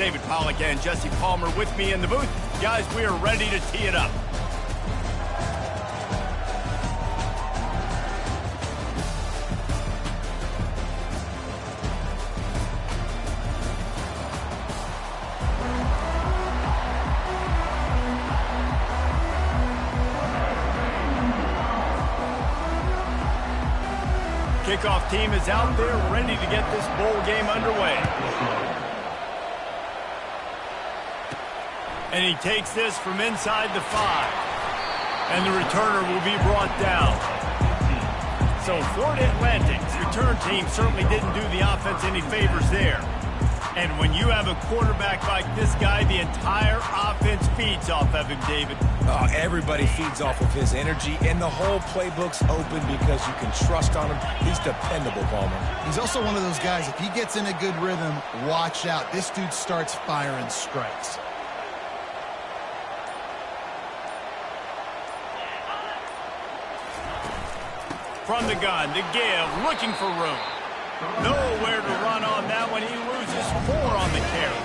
David Pollack and Jesse Palmer with me in the booth. Guys, we are ready to tee it up. Kickoff team is out there ready to get this bowl game underway. And he takes this from inside the 5. And the returner will be brought down. So Florida Atlantic's return team certainly didn't do the offense any favors there. And when you have a quarterback like this guy, the entire offense feeds off of him, David. Oh, everybody feeds off of his energy, and the whole playbook's open because you can trust on him. He's dependable, Palmer. He's also one of those guys, if he gets in a good rhythm, watch out. This dude starts firing strikes. From the gun, to give, looking for room. Nowhere to run on that one. He loses 4 on the carry.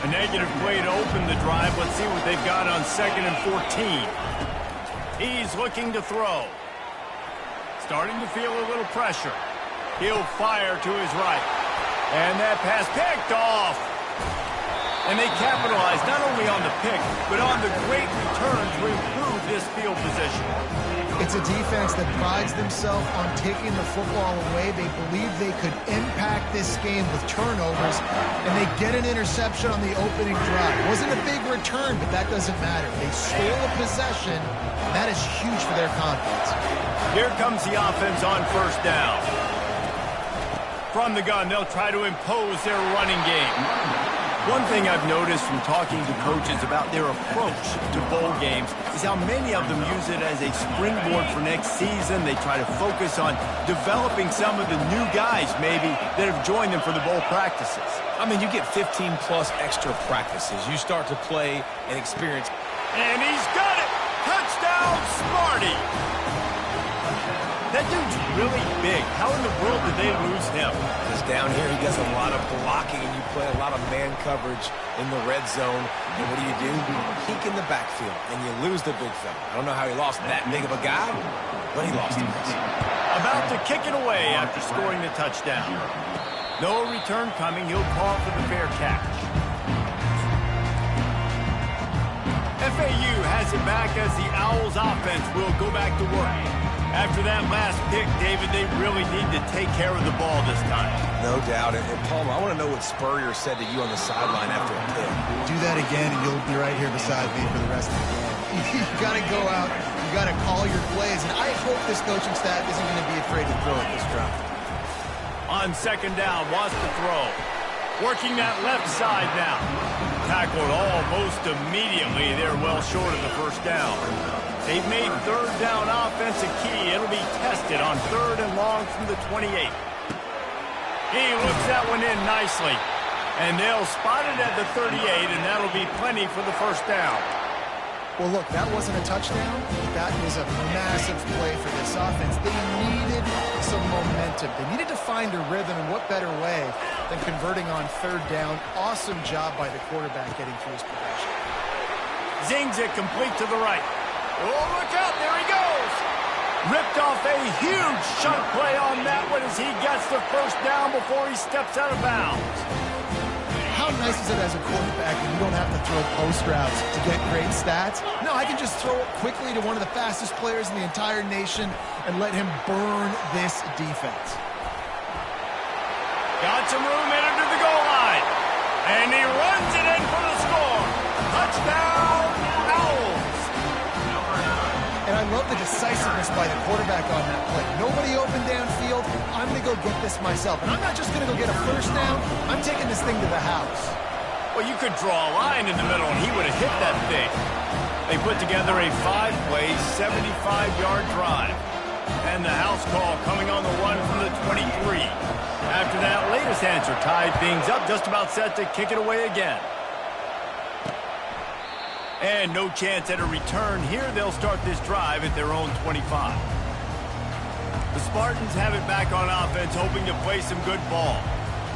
A negative play to open the drive. Let's see what they've got on 2nd and 14. He's looking to throw. Starting to feel a little pressure. He'll fire to his right. And that pass picked off. And they capitalize not only on the pick, but on the great return to improve this field position. It's a defense that prides themselves on taking the football away. They believe they could impact this game with turnovers, and they get an interception on the opening drive. It wasn't a big return, but that doesn't matter. They stole a possession, and that is huge for their confidence. Here comes the offense on 1st down. From the gun, they'll try to impose their running game. One thing I've noticed from talking to coaches about their approach to bowl games is how many of them use it as a springboard for next season. They try to focus on developing some of the new guys, maybe, that have joined them for the bowl practices. I mean, you get 15-plus extra practices. You start to play and experience. And he's got it! Touchdown, Smarty! That dude's really big. How in the world did they lose him? Because down here he does a lot of blocking, and you play a lot of man coverage in the red zone. And what do? You peek in the backfield, and you lose the big fella. I don't know how he lost that big of a guy, but he lost him. About to kick it away after scoring the touchdown. No return coming. He'll call for the fair catch. FAU has it back as the Owls offense will go back to work. After that last pick, David, they really need to take care of the ball this time. No doubt. And Palmer, I want to know what Spurrier said to you on the sideline after a pick. Do that again, and you'll be right here beside me for the rest of the game. You got to go out. You got to call your plays. And I hope this coaching staff isn't going to be afraid to throw at this drive. On 2nd down, wants to throw. Working that left side now. Tackled almost immediately. They're well short of the 1st down. They've made 3rd down offense a key. It'll be tested on 3rd and long from the 28. He looks that one in nicely. And they'll spot it at the 38, and that'll be plenty for the 1st down. Well, look, that wasn't a touchdown. That was a massive play for this offense. They needed some momentum. They needed to find a rhythm, and what better way than converting on 3rd down. Awesome job by the quarterback getting through his progression. Zings it complete to the right. Oh, look out, there he goes. Ripped off a huge chunk play on that one as he gets the 1st down before he steps out of bounds. How nice is it as a quarterback when you don't have to throw post routes to get great stats? No, I can just throw it quickly to one of the fastest players in the entire nation and let him burn this defense. Got some room headed to the goal line. And he runs it in for the score. Touchdown, Owls. And I love the decisiveness by the quarterback on that play. Nobody open downfield. I'm going to go get this myself. And I'm not just going to go get a 1st down. I'm taking this thing to the house. Well, you could draw a line in the middle, and he would have hit that thing. They put together a 5-play, 75-yard drive. And the house call coming on the run from the 23. After that latest answer tied things up, just about set to kick it away again. And no chance at a return here. They'll start this drive at their own 25. The Spartans have it back on offense, hoping to play some good ball.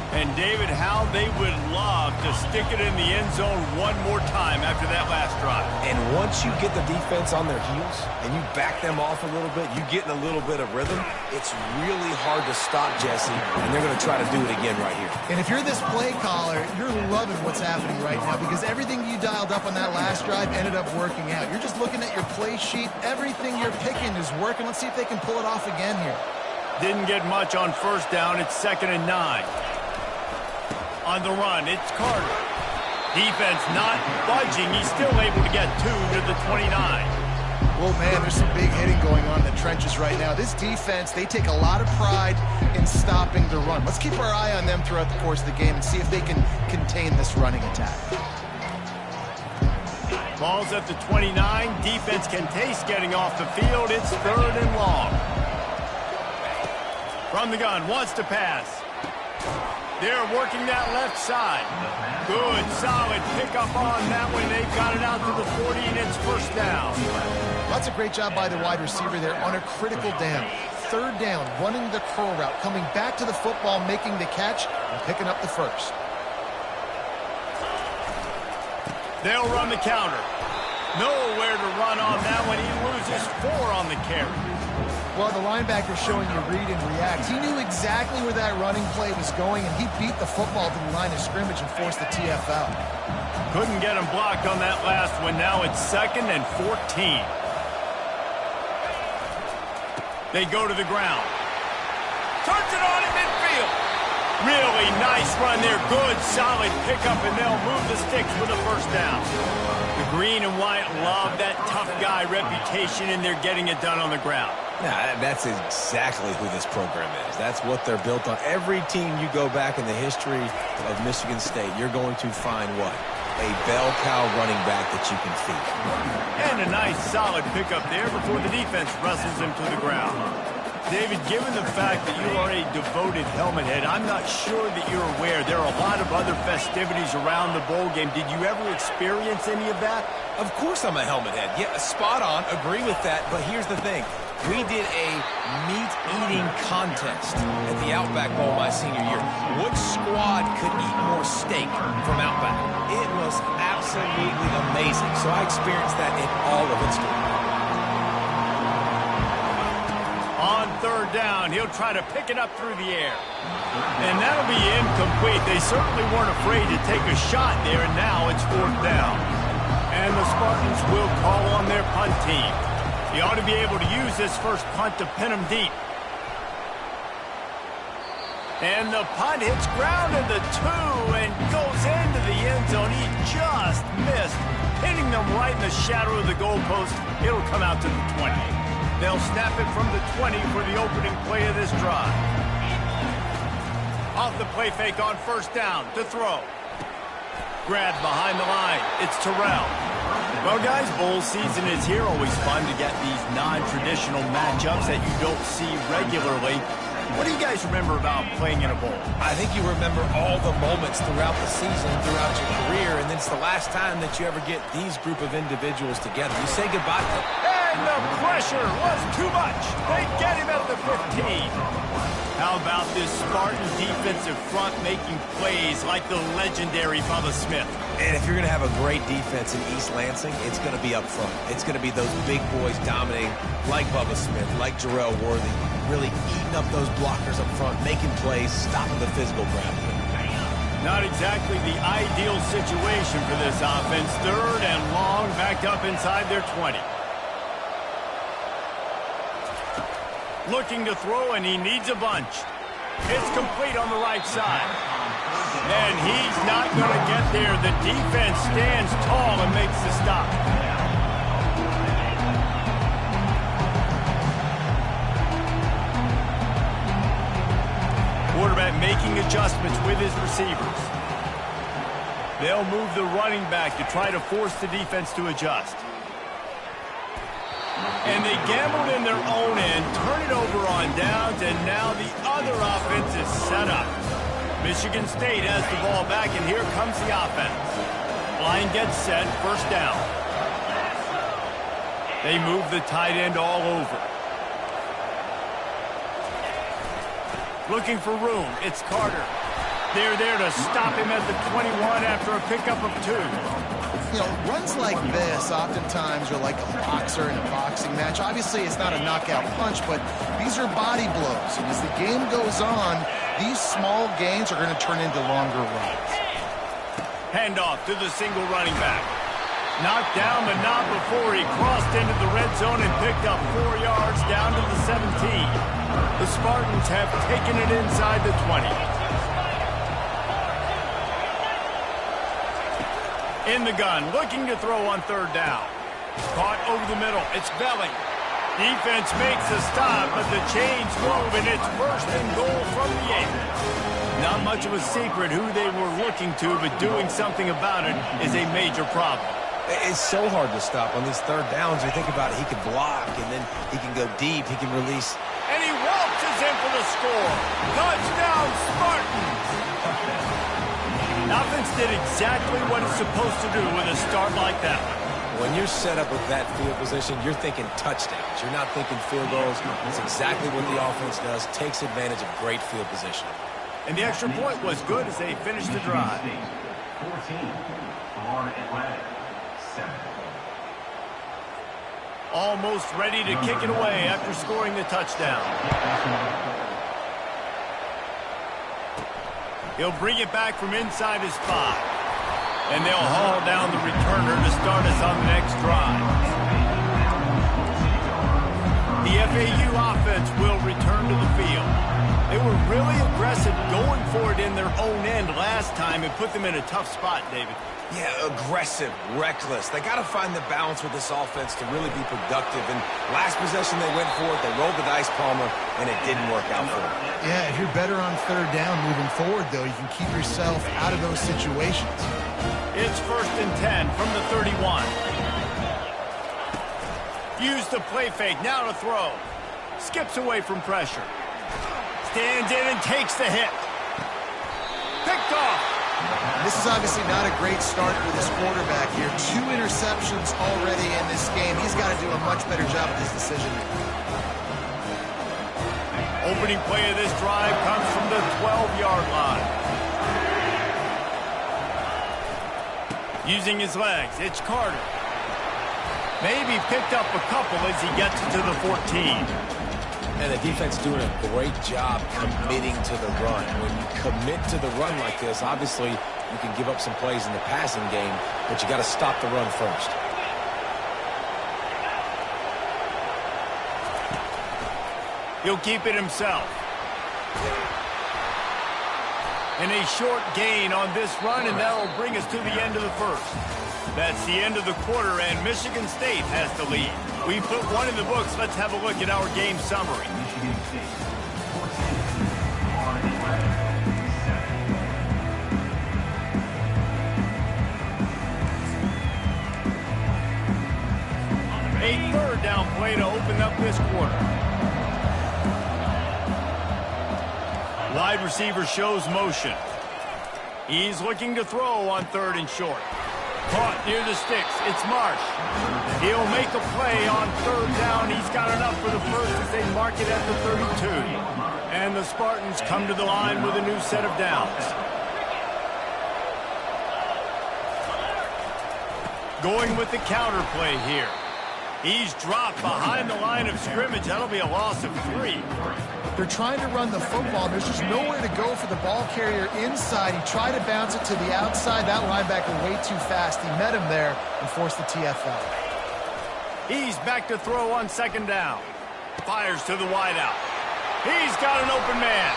And, David, how they would love to stick it in the end zone one more time after that last drive. And once you get the defense on their heels and you back them off a little bit, you get in a little bit of rhythm, it's really hard to stop, Jesse, and they're going to try to do it again right here. And if you're this play caller, you're loving what's happening right now because everything you dialed up on that last drive ended up working out. You're just looking at your play sheet. Everything you're picking is working. Let's see if they can pull it off again here. Didn't get much on first down. It's 2nd and 9. On the run, it's Carter. Defense not budging. He's still able to get 2 to the 29. Well, man, there's some big hitting going on in the trenches right now. This defense, they take a lot of pride in stopping the run. Let's keep our eye on them throughout the course of the game and see if they can contain this running attack. Ball's at the 29. Defense can taste getting off the field. It's 3rd and long. From the gun, wants to pass. They're working that left side. Good, solid pickup on that one. They've got it out to the 40, and it's 1st down. That's a great job by the wide receiver there on a critical down. 3rd down, running the curl route, coming back to the football, making the catch, and picking up the 1st. They'll run the counter. Nowhere to run on that one. He loses 4 on the carry. Well, the linebacker showing you read and react. He knew exactly where that running play was going, and he beat the football to the line of scrimmage and forced the TFL. Couldn't get him blocked on that last one. Now it's 2nd and 14. They go to the ground. Turns it on in midfield. Really nice run there. Good, solid pickup, and they'll move the sticks for the 1st down. The green and white love that tough guy reputation, and they're getting it done on the ground. Yeah, that's exactly who this program is. That's what they're built on. Every team you go back in the history of Michigan State, you're going to find what? A bell cow running back that you can feed. And a nice, solid pickup there before the defense wrestles him to the ground. David, given the fact that you are a devoted helmet head, I'm not sure that you're aware there are a lot of other festivities around the bowl game. Did you ever experience any of that? Of course I'm a helmet head. Yeah, spot on. Agree with that. But here's the thing. We did a meat-eating contest at the Outback Bowl my senior year. Which squad could eat more steak from Outback? It was absolutely amazing. So I experienced that in all of its glory. On 3rd down, he'll try to pick it up through the air. And that'll be incomplete. They certainly weren't afraid to take a shot there, and now it's 4th down. And the Spartans will call on their punt team. He ought to be able to use this first punt to pin him deep. And the punt hits ground at the 2 and goes into the end zone. He just missed, hitting them right in the shadow of the goalpost. It'll come out to the 20. They'll snap it from the 20 for the opening play of this drive. Off the play fake on 1st down to throw. Grabbed behind the line. It's Terrell. Well, guys, bowl season is here. Always fun to get these non-traditional matchups that you don't see regularly. What do you guys remember about playing in a bowl? I think you remember all the moments throughout the season, throughout your career, and it's the last time that you ever get these group of individuals together. You say goodbye to them. And the pressure was too much. They get him at the 15. How about this Spartan defensive front making plays like the legendary Bubba Smith? And if you're going to have a great defense in East Lansing, it's going to be up front. It's going to be those big boys dominating like Bubba Smith, like Jarrell Worthy, really eating up those blockers up front, making plays, stopping the physical gravity. Not exactly the ideal situation for this offense. 3rd and long, backed up inside their 20. Looking to throw, and he needs a bunch. It's complete on the right side. And he's not going to get there. The defense stands tall and makes the stop. Quarterback making adjustments with his receivers. They'll move the running back to try to force the defense to adjust. And they gambled in their own end, turn it over on downs, and now the other offense is set up. Michigan State has the ball back, and here comes the offense. Line gets set, 1st down. They move the tight end all over. Looking for room, it's Carter. They're there to stop him at the 21 after a pickup of 2. You know, runs like this oftentimes are like a boxer in a boxing match. Obviously, it's not a knockout punch, but these are body blows. And as the game goes on, these small gains are going to turn into longer runs. Handoff to the single running back. Knocked down, but not before he crossed into the red zone and picked up 4 yards down to the 17. The Spartans have taken it inside the 20. In the gun, looking to throw on 3rd down. Caught over the middle. It's Belling. Defense makes a stop, but the chains move, and it's 1st and goal from the 8. Not much of a secret who they were looking to, but doing something about it is a major problem. It's so hard to stop on these 3rd downs. You think about it, he can block, and then he can go deep, he can release. And he waltzes in for the score. Touchdown, Spartans! Offense did exactly what it's supposed to do with a start like that. When you're set up with that field position, you're thinking touchdowns. You're not thinking field goals. It's exactly what the offense does, takes advantage of great field position. And the extra point was good as they finished the drive. 14 on Atlantic. 7. Almost ready to kick it away after scoring the touchdown. He'll bring it back from inside his 5. And they'll haul down the returner to start us on the next drive. The FAU offense will return to the field. They were really aggressive going for it in their own end last time and put them in a tough spot, David. Yeah, aggressive, reckless. They got to find the balance with this offense to really be productive. And last possession they went for it, they rolled the dice, Palmer, and it didn't work out for them. Yeah, if you're better on 3rd down moving forward, though, you can keep yourself out of those situations. It's 1st and 10 from the 31. Use the play fake, now to throw. Skips away from pressure. Stands in and takes the hit. Picked off. This is obviously not a great start for this quarterback here. 2 interceptions already in this game. He's got to do a much better job with his decision. Opening play of this drive comes from the 12-yard line. Using his legs, it's Carter. Maybe picked up a couple as he gets to the 14. And the defense doing a great job committing to the run. When you commit to the run like this, obviously you can give up some plays in the passing game, but you got to stop the run first. He'll keep it himself. And a short gain on this run, and that'll bring us to the end of the 1st. That's the end of the quarter, and Michigan State has the lead. We put 1 in the books. Let's have a look at our game summary. Michigan State 14 on Atlantic. 7. A 3rd down play to open up this quarter. Wide receiver shows motion. He's looking to throw on 3rd and short. Caught near the sticks. It's Marsh. He'll make a play on 3rd down. He's got enough for the 1st as they mark it at the 32. And the Spartans come to the line with a new set of downs. Going with the counter play here. He's dropped behind the line of scrimmage. That'll be a loss of 3. They're trying to run the football. There's just nowhere to go for the ball carrier inside. He tried to bounce it to the outside. That linebacker way too fast. He met him there and forced the TFL. He's back to throw on 2nd down. Fires to the wideout. He's got an open man.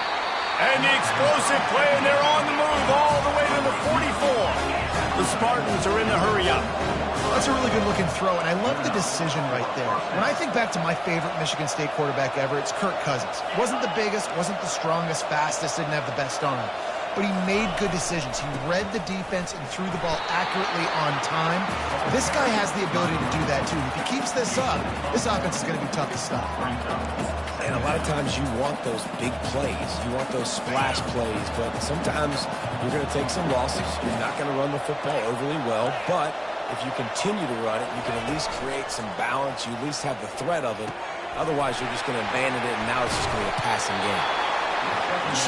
And the explosive play, and they're on the move all the way to the 44. The Spartans are in the hurry-up. That's a really good-looking throw, and I love the decision right there. When I think back to my favorite Michigan State quarterback ever, it's Kirk Cousins. Wasn't the biggest, wasn't the strongest, fastest, didn't have the best arm. But he made good decisions. He read the defense and threw the ball accurately on time. This guy has the ability to do that, too. If he keeps this up, this offense is going to be tough to stop. And a lot of times you want those big plays. You want those splash plays. But sometimes you're going to take some losses. You're not going to run the football overly well. But if you continue to run it, you can at least create some balance. You at least have the threat of it. Otherwise, you're just going to abandon it, and now it's just going to be a passing game.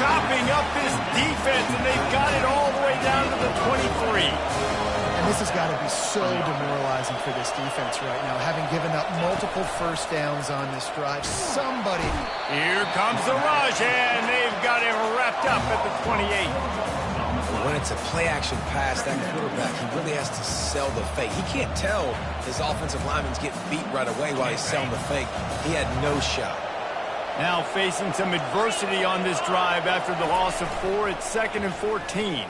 chopping up this defense, and they've got it all the way down to the 23. And this has got to be so demoralizing for this defense right now, having given up multiple first downs on this drive. Somebody. Here comes the rush, and they've got him wrapped up at the 28. When it's a play-action pass, that quarterback, he really has to sell the fake. He can't tell his offensive lineman's getting beat right away while he's selling the fake. He had no shot. Now facing some adversity on this drive after the loss of 4. It's 2nd and 14.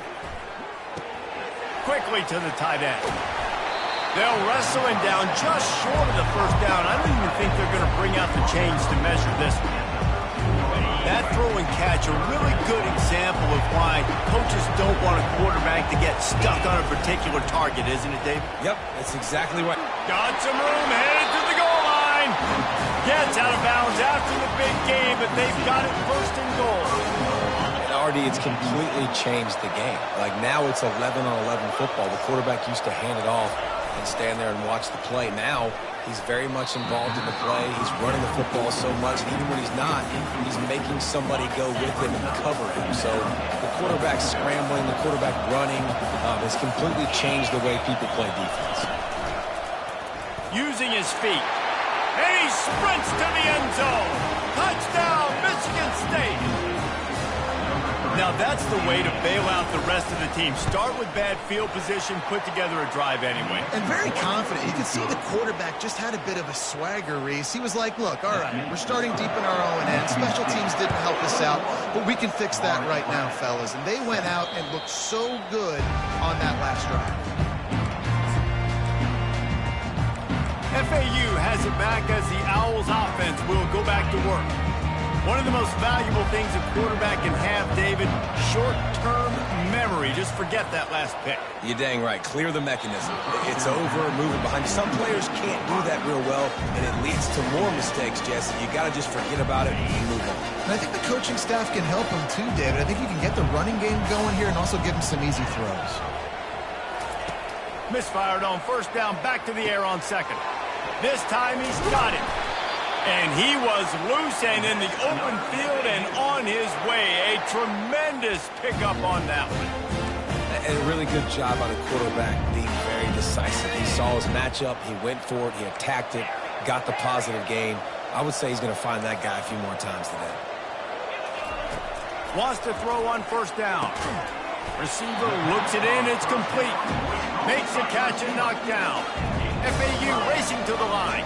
Quickly to the tight end. They'll wrestle him down just short of the first down. I don't even think they're going to bring out the chains to measure this one. That throw and catch, a really good example of why coaches don't want a quarterback to get stuck on a particular target, isn't it, David? Yep, that's exactly right. Got some room, headed to the goal line. Gets out of bounds after the big game, but they've got it 1st and goal. And RD, it's completely changed the game. Like now it's 11-on-11 football. The quarterback used to hand it off and stand there and watch the play. Now he's very much involved in the play. He's running the football so much, and even when he's not, he's making somebody go with him and cover him. So the quarterback scrambling, the quarterback running has completely changed the way people play defense. Using his feet, and he sprints to the end zone. Touchdown, Michigan State. Now that's the way to bail out the rest of the team. Start with bad field position, put together a drive anyway. And very confident. You can see the quarterback just had a bit of a swagger, Reese. He was like, look, all right, we're starting deep in our own end. Special teams didn't help us out, but we can fix that right now, fellas. And they went out and looked so good on that last drive. FAU has it back as the Owls offense will go back to work. One of the most valuable things a quarterback can have, David, short-term memory. Just forget that last pick. You're dang right. Clear the mechanism. It's over, moving behind you. Some players can't do that real well, and it leads to more mistakes, Jesse. You got to just forget about it and move on. And I think the coaching staff can help him too, David. I think you can get the running game going here and also give him some easy throws. Misfired on 1st down, back to the air on 2nd. This time he's got it. And he was loose and in the open field and on his way. A tremendous pickup on that one. And a really good job by the quarterback being very decisive. He saw his matchup, he went for it, he attacked it, got the positive gain. I would say he's going to find that guy a few more times today. Wants to throw on 1st down. Receiver looks it in, it's complete. Makes the catch and knocked down. FAU racing to the line.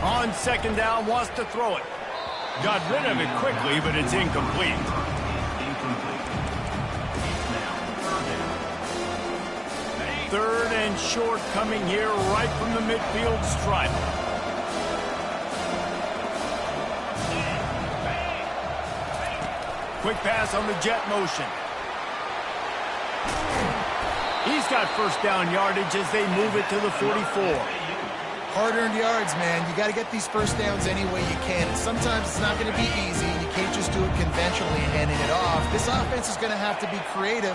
On 2nd down, wants to throw it. Got rid of it quickly, but it's incomplete. Third and short coming here right from the midfield stripe. Quick pass on the jet motion. He's got 1st down yardage as they move it to the 44. Hard-earned yards, man. You got to get these first downs any way you can. And sometimes it's not going to be easy. You can't just do it conventionally and handing it off. This offense is going to have to be creative.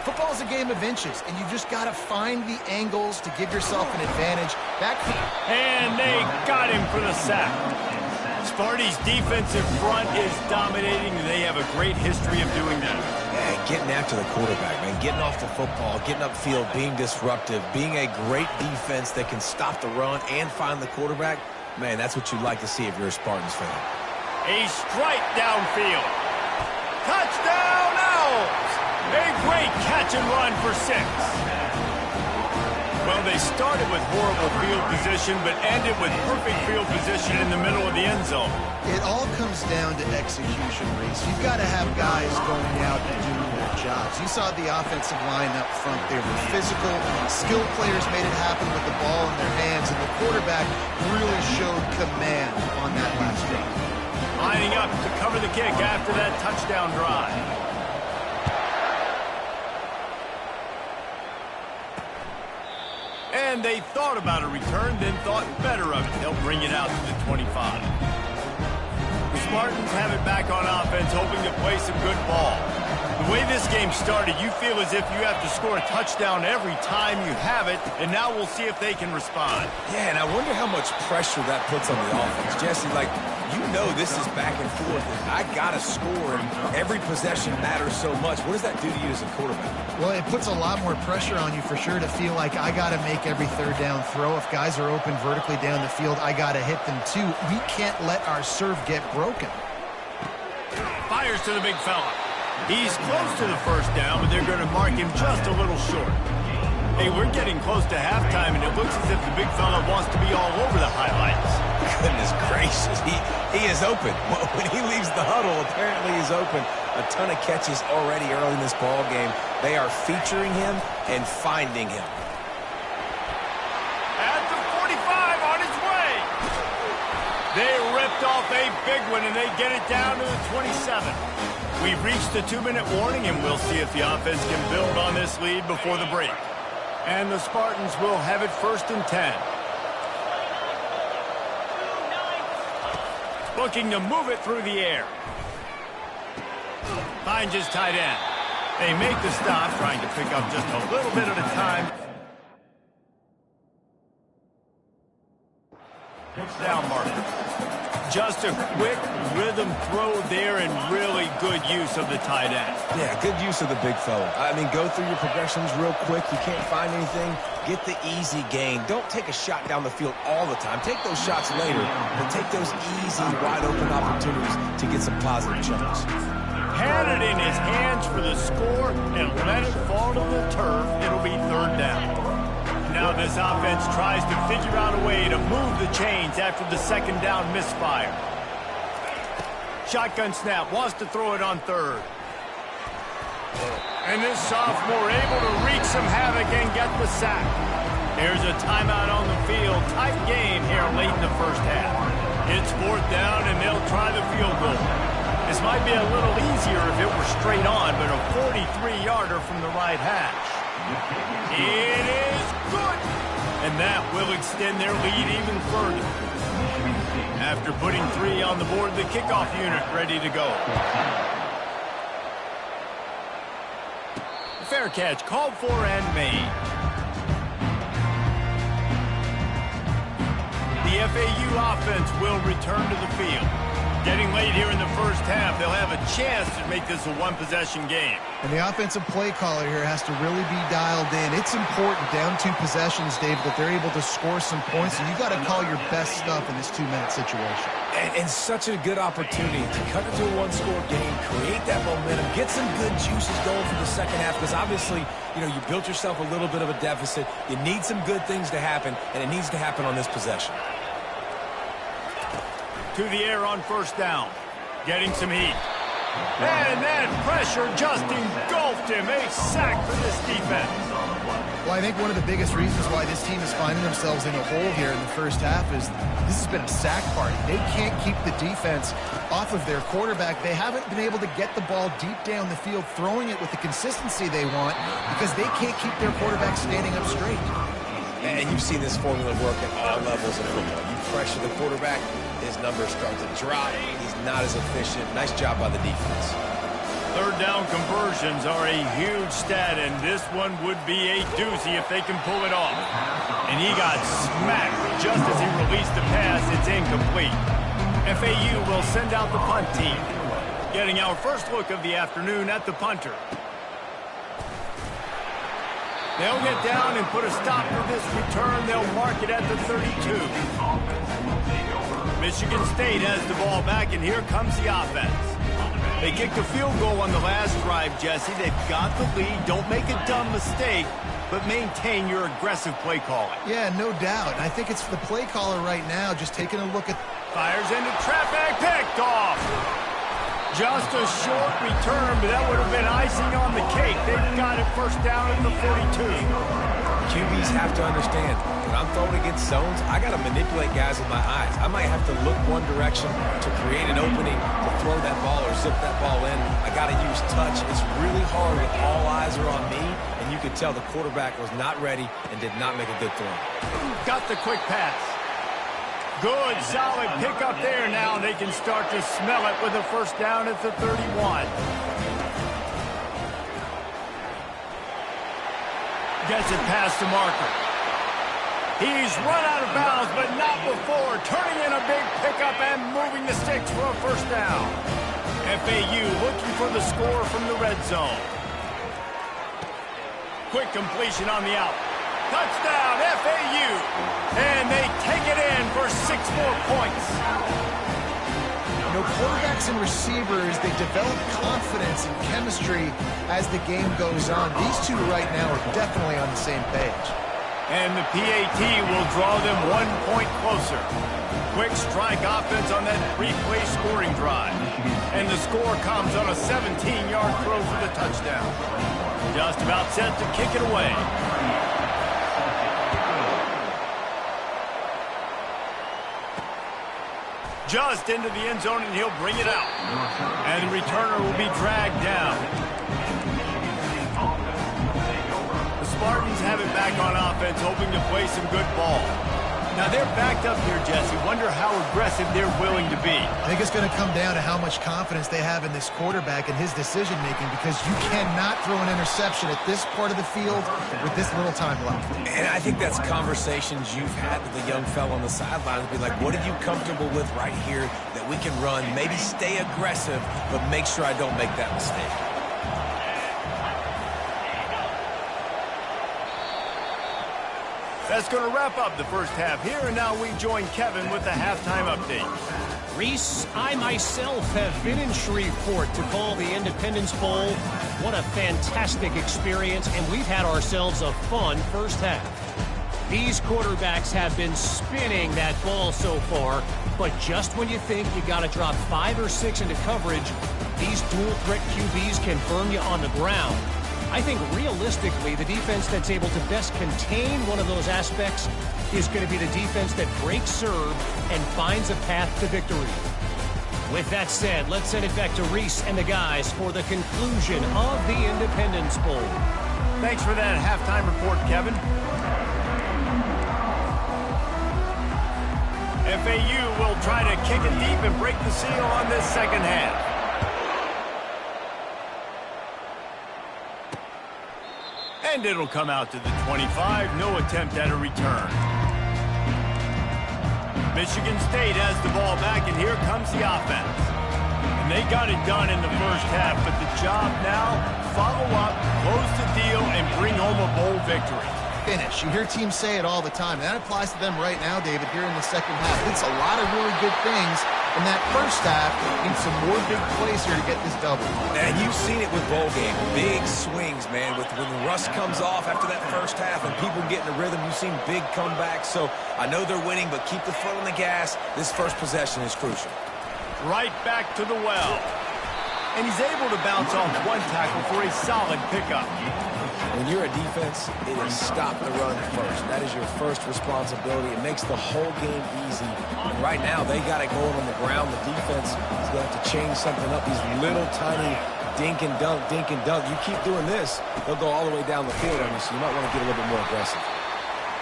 Football is a game of inches, and you've just got to find the angles to give yourself an advantage. And they got him for the sack. Sparty's defensive front is dominating. They have a great history of doing that. Yeah, getting after the quarterback, man. Getting off the football, getting upfield, being disruptive, being a great defense that can stop the run and find the quarterback. Man, that's what you'd like to see if you're a Spartans fan. A strike downfield. Touchdown, Owls! A great catch and run for 6. Well, they started with horrible field position, but ended with perfect field position in the middle of the end zone. It all comes down to execution, Reese. You've got to have guys going out and doing their jobs. You saw the offensive line up front. They were physical. Skilled players made it happen with the ball in their hands, and the quarterback really showed command on that last drive. Lining up to cover the kick after that touchdown drive. And they thought about a return, then thought better of it. They'll bring it out to the 25. The Spartans have it back on offense, hoping to play some good ball. The The way this game started, you feel as if you have to score a touchdown every time you have it, and now we'll see if they can respond. Yeah, and I wonder how much pressure that puts on the offense. Jesse, like, you know this is back and forth, and I got to score, and every possession matters so much. What does that do to you as a quarterback? Well, it puts a lot more pressure on you for sure to feel like I got to make every third down throw. If guys are open vertically down the field, I got to hit them too. We can't let our serve get broken. Fires to the big fella. He's close to the first down, but they're going to mark him just a little short. Hey, we're getting close to halftime, and it looks as if the big fella wants to be all over the highlights. Goodness gracious, he is open. When he leaves the huddle, apparently he's open. A ton of catches already early in this ball game. They are featuring him and finding him. At the 45, on his way. They ripped off a big one, and they get it down to the 27. We've reached the 2-minute warning, and we'll see if the offense can build on this lead before the break. And the Spartans will have it 1st and 10. Looking to move it through the air. Finds his tight end. They make the stop, trying to pick up just a little bit at a time. Down marker. Just a quick rhythm throw there and really good use of the tight end. Yeah, good use of the big fella. I mean, go through your progressions real quick. You can't find anything. Get the easy gain. Don't take a shot down the field all the time. Take those shots later, but take those easy, wide-open opportunities to get some positive chunks. Had it in his hands for the score and let it fall to the turf. It'll be 3rd down. Now this offense tries to figure out a way to move the chains after the 2nd down misfire. Shotgun snap, wants to throw it on 3rd. And this sophomore able to wreak some havoc and get the sack. Here's a timeout on the field. Tight game here late in the first half. It's 4th down and they'll try the field goal. This might be a little easier if it were straight on, but a 43-yarder from the right hash. It is good! And that will extend their lead even further. After putting 3 on the board, the kickoff unit ready to go. Fair catch called for and made. The FAU offense will return to the field. Getting late here in the first half, they'll have a chance to make this a one-possession game. And the offensive play caller here has to really be dialed in. It's important, down 2 possessions, Dave, that they're able to score some points, and you got to call your best stuff in this 2-minute situation. And such a good opportunity to cut into a 1-score game, create that momentum, get some good juices going for the second half, because obviously, you know, you built yourself a little bit of a deficit. You need some good things to happen, and it needs to happen on this possession. To the air on 1st down. Getting some heat. And that pressure just engulfed him. A sack for this defense. Well, I think one of the biggest reasons why this team is finding themselves in a hole here in the first half is this has been a sack party. They can't keep the defense off of their quarterback. They haven't been able to get the ball deep down the field, throwing it with the consistency they want, because they can't keep their quarterback standing up straight. And you've seen this formula work at all levels of football. You pressure the quarterback, his numbers start to drop. He's not as efficient. Nice job by the defense. 3rd down conversions are a huge stat, and this one would be a doozy if they can pull it off. And he got smacked just as he released the pass. It's incomplete. FAU will send out the punt team. Getting our first look of the afternoon at the punter. They'll get down and put a stop to this return. They'll mark it at the 32. Michigan State has the ball back, and here comes the offense. They kicked a field goal on the last drive, Jesse. They've got the lead. Don't make a dumb mistake, but maintain your aggressive play calling. Yeah, no doubt. I think it's the play caller right now just taking a look at... Fires into traffic, picked off. Just a short return, but that would have been icing on the cake. They've got it 1st down at the 42. QBs have to understand, when I'm throwing against zones, I got to manipulate guys with my eyes. I might have to look one direction to create an opening to throw that ball or zip that ball in. I got to use touch. It's really hard when all eyes are on me, and you could tell the quarterback was not ready and did not make a good throw. Got the quick pass. Good, solid pickup there now. They can start to smell it with a 1st down at the 31. Gets it past the marker. He's run out of bounds, but not before turning in a big pickup and moving the sticks for a first down. FAU looking for the score from the red zone. Quick completion on the out. Touchdown, FAU. And they take it in for 6 more points. You know, quarterbacks and receivers, they develop confidence and chemistry as the game goes on. These two right now are definitely on the same page. And the PAT will draw them 1 point closer. Quick strike offense on that 3-play scoring drive. And the score comes on a 17-yard throw for the touchdown. Just about set to kick it away. Just into the end zone, and he'll bring it out. And the returner will be dragged down. Spartans have it back on offense, hoping to play some good ball. Now they're backed up here, Jesse. Wonder how aggressive they're willing to be. I think it's going to come down to how much confidence they have in this quarterback and his decision-making, because you cannot throw an interception at this part of the field with this little time left. And I think that's conversations you've had with the young fella on the sidelines. Be like, what are you comfortable with right here that we can run? Maybe stay aggressive, but make sure I don't make that mistake. That's going to wrap up the first half here, and now we join Kevin with the halftime update. Reese, I myself have been in Shreveport to call the Independence Bowl. What a fantastic experience, and we've had ourselves a fun first half. These quarterbacks have been spinning that ball so far, but just when you think you got to drop 5 or 6 into coverage, these dual-threat QBs can burn you on the ground. I think realistically, the defense that's able to best contain one of those aspects is going to be the defense that breaks serve and finds a path to victory. With that said, let's send it back to Reese and the guys for the conclusion of the Independence Bowl. Thanks for that halftime report, Kevin. FAU will try to kick it deep and break the seal on this second half. And it'll come out to the 25. No attempt at a return. Michigan State has the ball back, and here comes the offense. And they got it done in the first half, but the job now, follow up, close the deal, and bring home a bowl victory. Finish. You hear teams say it all the time. That applies to them right now, David, here in the second half. It's a lot of really good things in that first half. Need some more big plays here to get this double. And you've seen it with bowl game. Big swings, man. When the rust comes off after that first half and people get in a rhythm, you've seen big comebacks. So I know they're winning, but keep the foot on the gas. This first possession is crucial. Right back to the well. And he's able to bounce off one tackle for a solid pickup. When you're a defense, it is stop the run first. That is your first responsibility. It makes the whole game easy. And right now, they got it going on the ground. The defense is going to have to change something up. These little tiny dink and dunk, dink and dunk. You keep doing this, they'll go all the way down the field on you, so you might want to get a little bit more aggressive.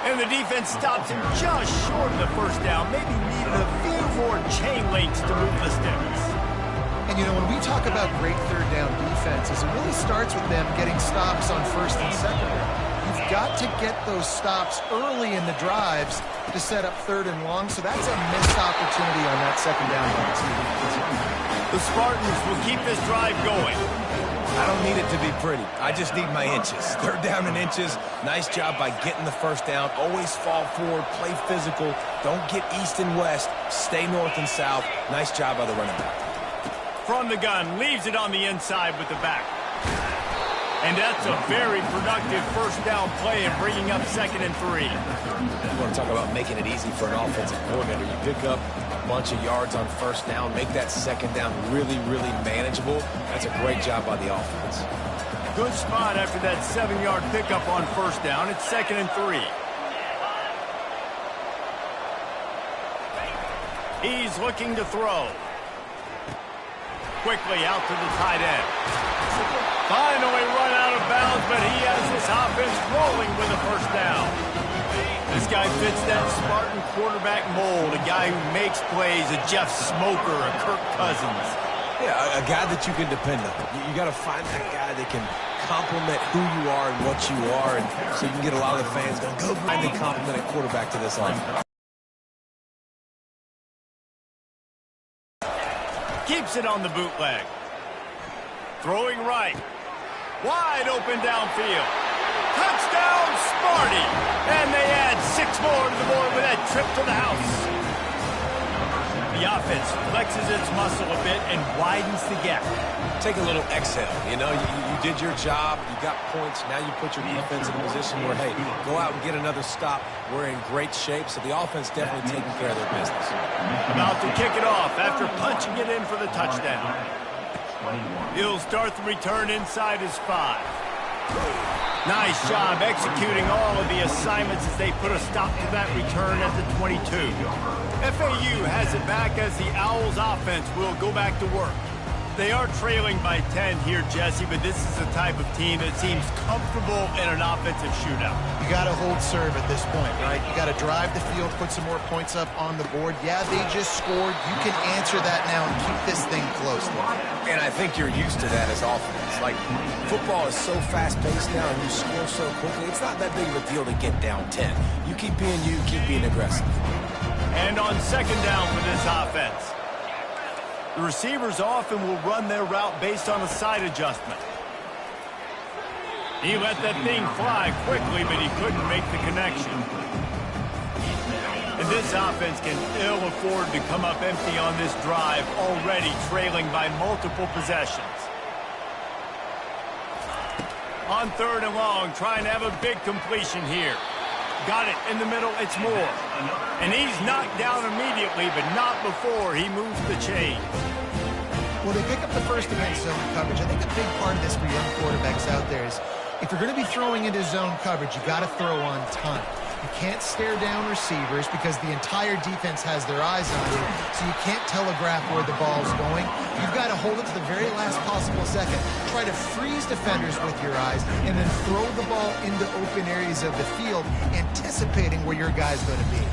And the defense stops him just short of the first down. Maybe needed a few more chain links to move the sticks. And, you know, when we talk about great third down defenses, it really starts with them getting stops on first and second down. You've got to get those stops early in the drives to set up third and long, so that's a missed opportunity on that second down. The Spartans will keep this drive going. I don't need it to be pretty. I just need my inches. Third down in inches. Nice job by getting the first down. Always fall forward, play physical. Don't get east and west. Stay north and south. Nice job by the running back. From the gun, leaves it on the inside with the back. And that's a very productive first down play and bringing up 2nd and 3. You want to talk about making it easy for an offensive coordinator. You pick up a bunch of yards on first down, make that second down really, really manageable. That's a great job by the offense. Good spot after that 7-yard pickup on first down. It's 2nd and 3. He's looking to throw. Quickly out to the tight end. Finally run out of bounds, but he has this offense rolling with a first down. This guy fits that Spartan quarterback mold, a guy who makes plays, a Jeff Smoker, a Kirk Cousins. Yeah, a guy that you can depend on. You got to find that guy that can complement who you are and what you are, and so you can get a lot of the fans going, go find the compliment at quarterback to this offense. Keeps it on the bootleg. Throwing right. Wide open downfield. Touchdown, Sparty! And they add 6 more to the board with that trip to the house. The offense flexes its muscle a bit and widens the gap. Take a little exhale. You know, you did your job. You got points. Now you put your defense in a position where, hey, go out and get another stop. We're in great shape, so the offense definitely taking care of their business. About to kick it off after punching it in for the touchdown. He'll start the return inside his 5. Nice job executing all of the assignments as they put a stop to that return at the 22. FAU has it back as the Owls offense will go back to work. They are trailing by 10 here, Jesse, but this is the type of team that seems comfortable in an offensive shootout. You got to hold serve at this point, right? You got to drive the field, put some more points up on the board. Yeah, they just scored. You can answer that now and keep this thing close. And I think you're used to that as offense. Like, football is so fast-paced now and you score so quickly, it's not that big of a deal to get down 10. You keep being you, keep being aggressive. And on second down for this offense, the receivers often will run their route based on a side adjustment. He let that thing fly quickly, but he couldn't make the connection. And this offense can ill afford to come up empty on this drive, already trailing by multiple possessions. On 3rd and long, trying to have a big completion here. Got it in the middle, it's Moore. And he's knocked down immediately, but not before he moves the chain. Well, they pick up the first against zone coverage. I think a big part of this for young quarterbacks out there is if you're going to be throwing into zone coverage, you got to throw on time. You can't stare down receivers because the entire defense has their eyes on you, so you can't telegraph where the ball's going. You've got to hold it to the very last possible second. Try to freeze defenders with your eyes and then throw the ball into open areas of the field, anticipating where your guy's going to be.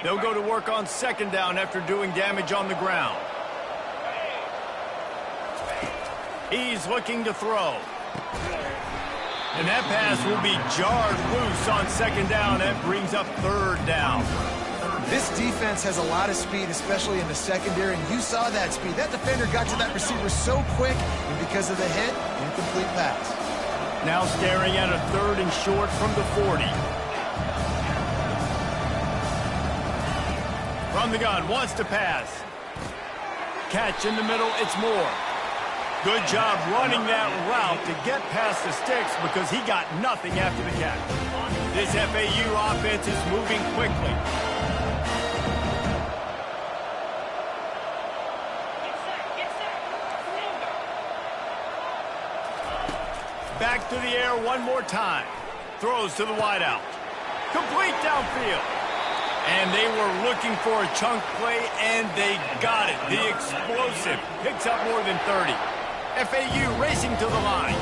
They'll go to work on second down after doing damage on the ground. He's looking to throw. And that pass will be jarred loose on second down. That brings up 3rd down. This defense has a lot of speed, especially in the secondary, and you saw that speed. That defender got to that receiver so quick, and because of the hit, incomplete pass. Now staring at a 3rd and short from the 40. From the gun, wants to pass. Catch in the middle, it's Moore. Good job running that route to get past the sticks because he got nothing after the catch. This FAU offense is moving quickly. Back to the air one more time. Throws to the wideout. Complete downfield. And they were looking for a chunk play, and they got it. The explosive picks up more than 30. FAU racing to the line.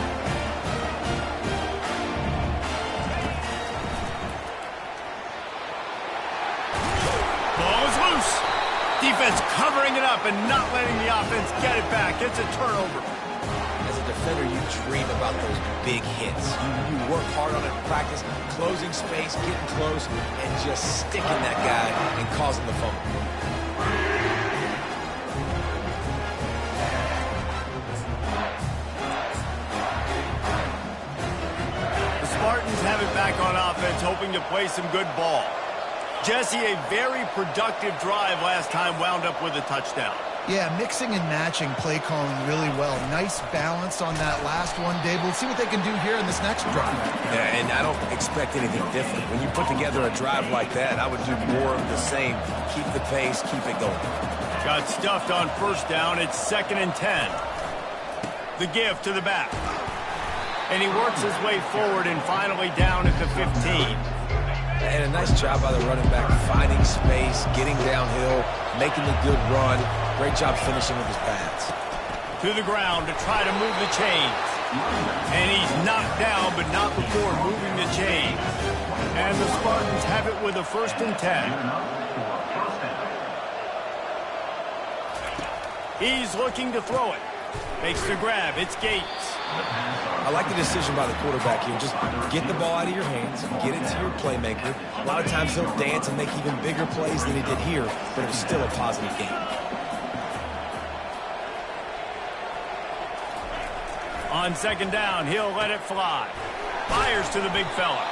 Ball is loose. Defense covering it up and not letting the offense get it back. It's a turnover. As a defender, you dream about those big hits. You work hard on it in practice, closing space, getting close, and just sticking that guy and causing the fumble. The Spartans have it back on offense, hoping to play some good ball. Jesse, a very productive drive last time, wound up with a touchdown. Yeah, mixing and matching play calling really well. Nice balance on that last one, Dave. We'll see what they can do here in this next drive. Yeah, and I don't expect anything different. When you put together a drive like that, I would do more of the same. Keep the pace, keep it going. Got stuffed on first down. It's 2nd and 10. The give to the back. And he works his way forward and finally down at the 15. And a nice job by the running back, finding space, getting downhill, making a good run. Great job finishing with his pads. To the ground to try to move the chains. And he's knocked down, but not before moving the chains. And the Spartans have it with a 1st and 10. He's looking to throw it. Makes the grab. It's Gates. I like the decision by the quarterback here. Just get the ball out of your hands, get it to your playmaker. A lot of times he'll dance and make even bigger plays than he did here, but it was still a positive game. On second down, he'll let it fly. Fires to the big fella.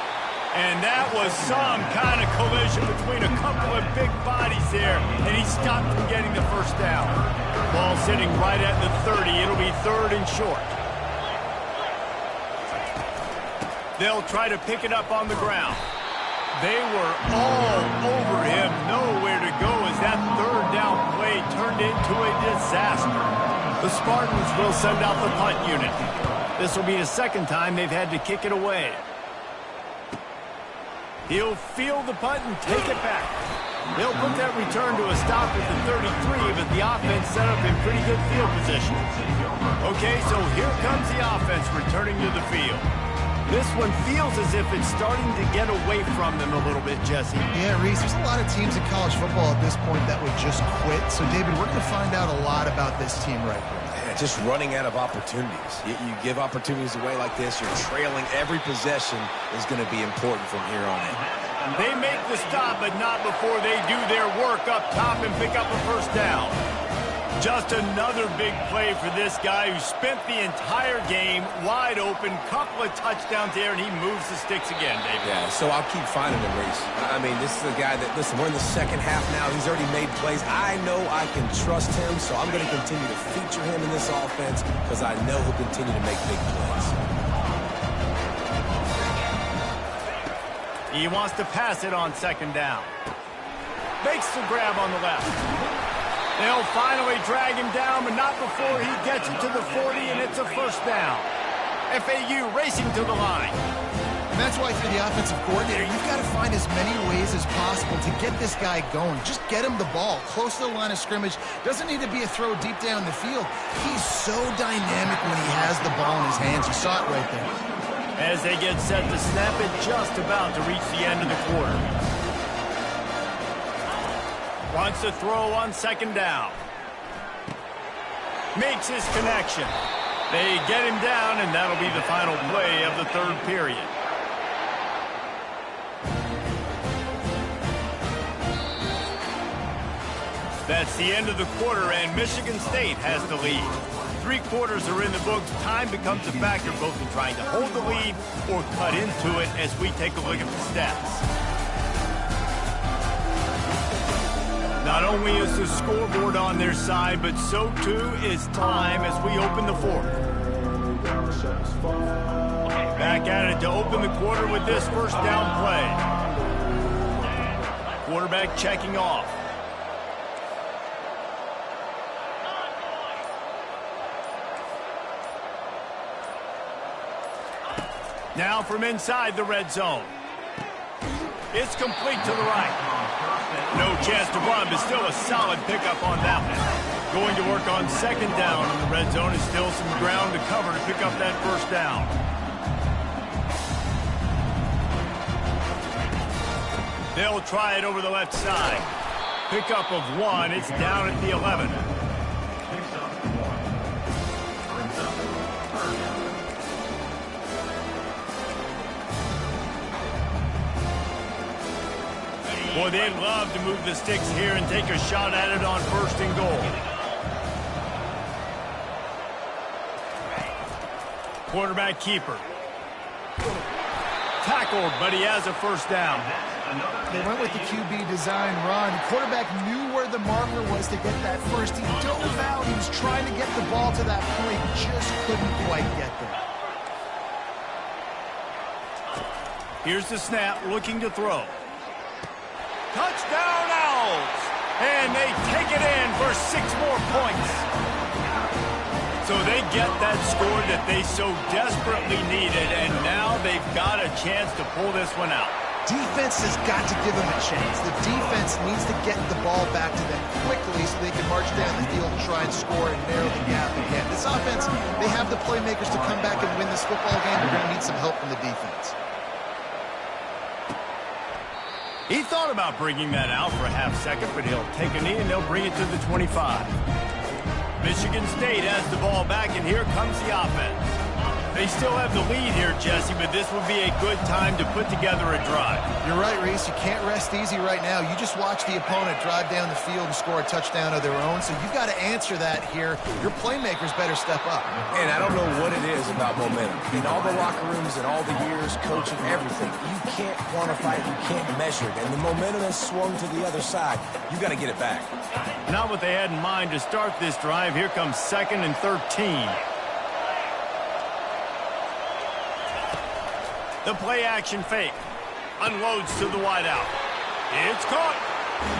And that was some kind of collision between a couple of big bodies there, and he stopped from getting the first down. Ball sitting right at the 30. It'll be 3rd and short. They'll try to pick it up on the ground. They were all over him, nowhere to go as that 3rd down play turned into a disaster. The Spartans will send out the punt unit. This will be the 2nd time they've had to kick it away. He'll field the punt and take it back. They'll put that return to a stop at the 33, but the offense set up in pretty good field position. Okay, so here comes the offense returning to the field. This one feels as if it's starting to get away from them a little bit, Jesse. Yeah, Reese, there's a lot of teams in college football at this point that would just quit. So, David, we're going to find out a lot about this team right here. Yeah, just running out of opportunities. You give opportunities away like this, you're trailing every possession is going to be important from here on in. They make the stop, but not before they do their work up top and pick up a first down. Just another big play for this guy who spent the entire game wide open, couple of touchdowns there, and he moves the sticks again, David. Yeah, so I'll keep finding him, Reese. I mean, this is a guy that, listen, we're in the 2nd half now. He's already made plays. I know I can trust him, so I'm going to continue to feature him in this offense because I know he'll continue to make big plays. He wants to pass it on 2nd down. Makes the grab on the left. They'll finally drag him down, but not before he gets it to the 40, and it's a first down. FAU racing to the line. And that's why, if you're the offensive coordinator, you've got to find as many ways as possible to get this guy going. Just get him the ball close to the line of scrimmage. Doesn't need to be a throw deep down the field. He's so dynamic when he has the ball in his hands. You saw it right there. As they get set to snap it, just about to reach the end of the quarter. Wants to throw on 2nd down. Makes his connection. They get him down, and that'll be the final play of the 3rd period. That's the end of the quarter, and Michigan State has the lead. 3 quarters are in the books. Time becomes a factor both in trying to hold the lead or cut into it as we take a look at the stats. Not only is the scoreboard on their side, but so too is time as we open the 4th. Back at it to open the quarter with this first down play. Quarterback checking off. Now from inside the red zone. It's complete to the right. No chance to run, but still a solid pickup on that one. Going to work on 2nd down in the red zone. Is still some ground to cover to pick up that first down. They'll try it over the left side. Pickup of 1. It's down at the 11. Boy, they'd love to move the sticks here and take a shot at it on 1st and goal. Quarterback keeper. Tackled, but he has a first down. They went with the QB design run. The quarterback knew where the marker was to get that first. He dove out. He was trying to get the ball to that point. Just couldn't quite get there. Here's the snap, looking to throw. Touchdown Owls! And they take it in for 6 more points. So they get that score that they so desperately needed, and now they've got a chance to pull this one out. Defense has got to give them a chance. The defense needs to get the ball back to them quickly so they can march down the field and try and score and narrow the gap again. This offense, they have the playmakers to come back and win this football game. They're going to need some help from the defense. He thought about bringing that out for a half second, but he'll take a knee and they'll bring it to the 25. Michigan State has the ball back, and here comes the offense. They still have the lead here, Jesse, but this would be a good time to put together a drive. You're right, Reese. You can't rest easy right now. You just watch the opponent drive down the field and score a touchdown of their own, so you've got to answer that here. Your playmakers better step up. And I don't know what it is about momentum. In all the locker rooms and all the years, coaching, everything, you can't quantify it, you can't measure it. And the momentum has swung to the other side. You got to get it back. Not what they had in mind to start this drive. Here comes 2nd and 13. The play action fake. Unloads to the wideout. It's caught.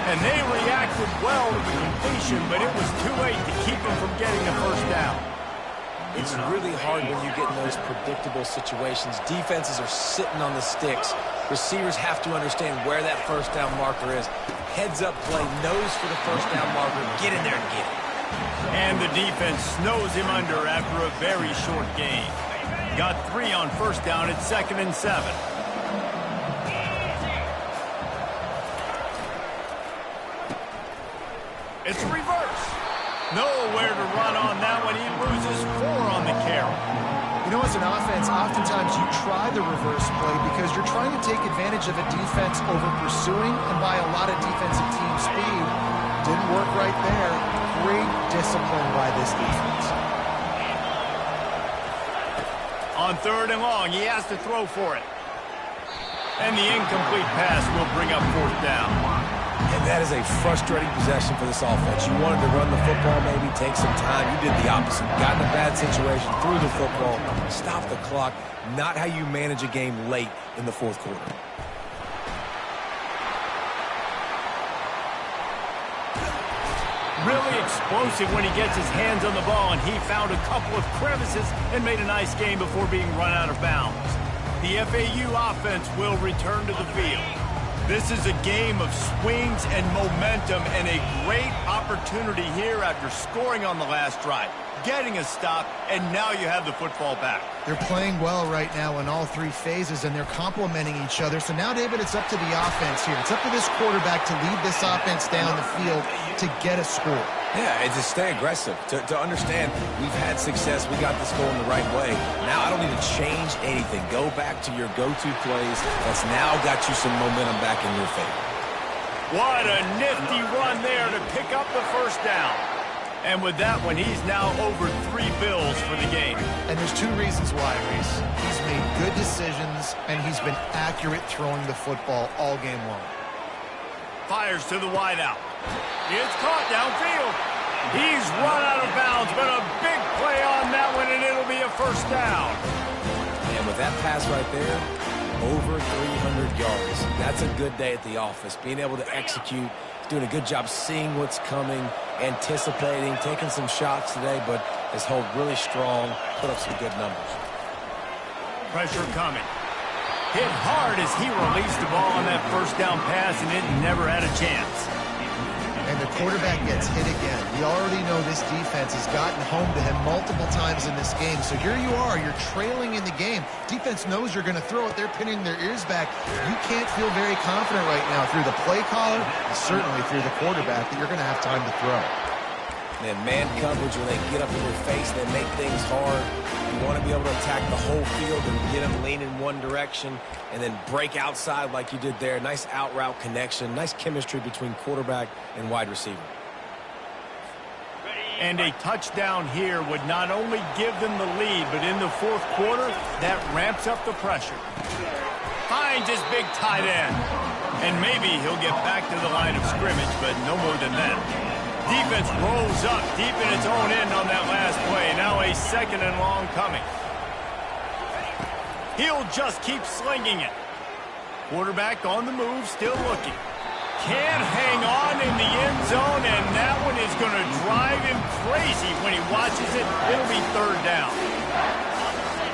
And they reacted well to the completion, but it was too late to keep them from getting the first down. It's really hard when you get in those predictable situations. Defenses are sitting on the sticks. Receivers have to understand where that first down marker is. Heads up play, nose for the first down marker. Get in there and get it. And the defense snows him under after a very short gain. Got 3 on first down at 2nd and 7. It's reverse. Nowhere to run on that one. He loses 4 on the carry. You know, as an offense, oftentimes you try the reverse play because you're trying to take advantage of a defense over pursuing and by a lot of defensive team speed. Didn't work right there. Great discipline by this defense. On 3rd and long, he has to throw for it. And the incomplete pass will bring up 4th down. And that is a frustrating possession for this offense. You wanted to run the football, maybe take some time. You did the opposite. Got in a bad situation, threw the football, stopped the clock. Not how you manage a game late in the 4th quarter. Really explosive when he gets his hands on the ball, and he found a couple of crevices and made a nice game before being run out of bounds. The FAU offense will return to the field. This is a game of swings and momentum, and a great opportunity here after scoring on the last drive, getting a stop, and now you have the football back. They're playing well right now in all 3 phases, and they're complementing each other. So now, David, it's up to the offense here. It's up to this quarterback to lead this offense down the field to get a score. Yeah, and to stay aggressive, to understand we've had success, we got this going the right way. Now I don't need to change anything. Go back to your go-to plays. That's now got you some momentum back in your favor. What a nifty run there to pick up the first down. And with that one, he's now over 3 bills for the game. And there's 2 reasons why, Reese. He's made good decisions, and he's been accurate throwing the football all game long. Fires to the wideout. It's caught downfield. He's run out of bounds, but a big play on that one, and it'll be a first down. And with that pass right there, over 300 yards. That's a good day at the office. Being able to execute, doing a good job seeing what's coming, anticipating, taking some shots today, but has held really strong, put up some good numbers. Pressure coming. Hit hard as he released the ball on that first down pass, and it never had a chance. And the quarterback gets hit again. We already know this defense has gotten home to him multiple times in this game. So here you are, you're trailing in the game. Defense knows you're going to throw it. They're pinning their ears back. You can't feel very confident right now through the play caller, and certainly through the quarterback, that you're going to have time to throw. And man coverage, when they get up in your face, they make things hard. You want to be able to attack the whole field and get them lean in one direction and then break outside like you did there. Nice out route connection, nice chemistry between quarterback and wide receiver. And a touchdown here would not only give them the lead, but in the 4th quarter, that ramps up the pressure. Finds his big tight end. And maybe he'll get back to the line of scrimmage, but no more than that. Defense rolls up deep in its own end on that last play. Now a 2nd and long coming. He'll just keep slinging it. Quarterback on the move, still looking. Can't hang on in the end zone, and that one is going to drive him crazy when he watches it. It'll be 3rd down.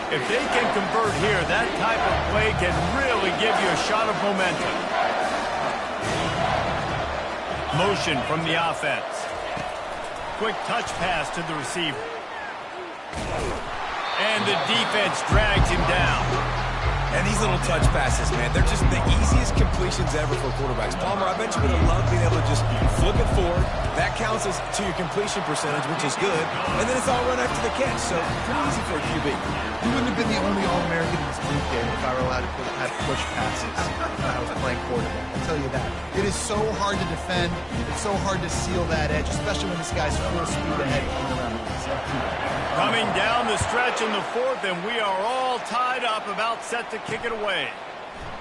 If they can convert here, that type of play can really give you a shot of momentum. Motion from the offense. Quick touch pass to the receiver. And the defense drags him down. And these little touch passes, man, they're just the easiest completions ever for quarterbacks. Palmer, I bet you would have loved being able to just flip it forward. That counts as to your completion percentage, which is good. And then it's all run after the catch, so pretty easy for a QB. You wouldn't have been the only All-American in this group game if I were allowed to have push passes when I was playing quarterback. I'll tell you that. It is so hard to defend. It's so hard to seal that edge, especially when this guy's full speed ahead coming around the inside. Coming down the stretch in the fourth, and we are all tied up, about set to kick it away.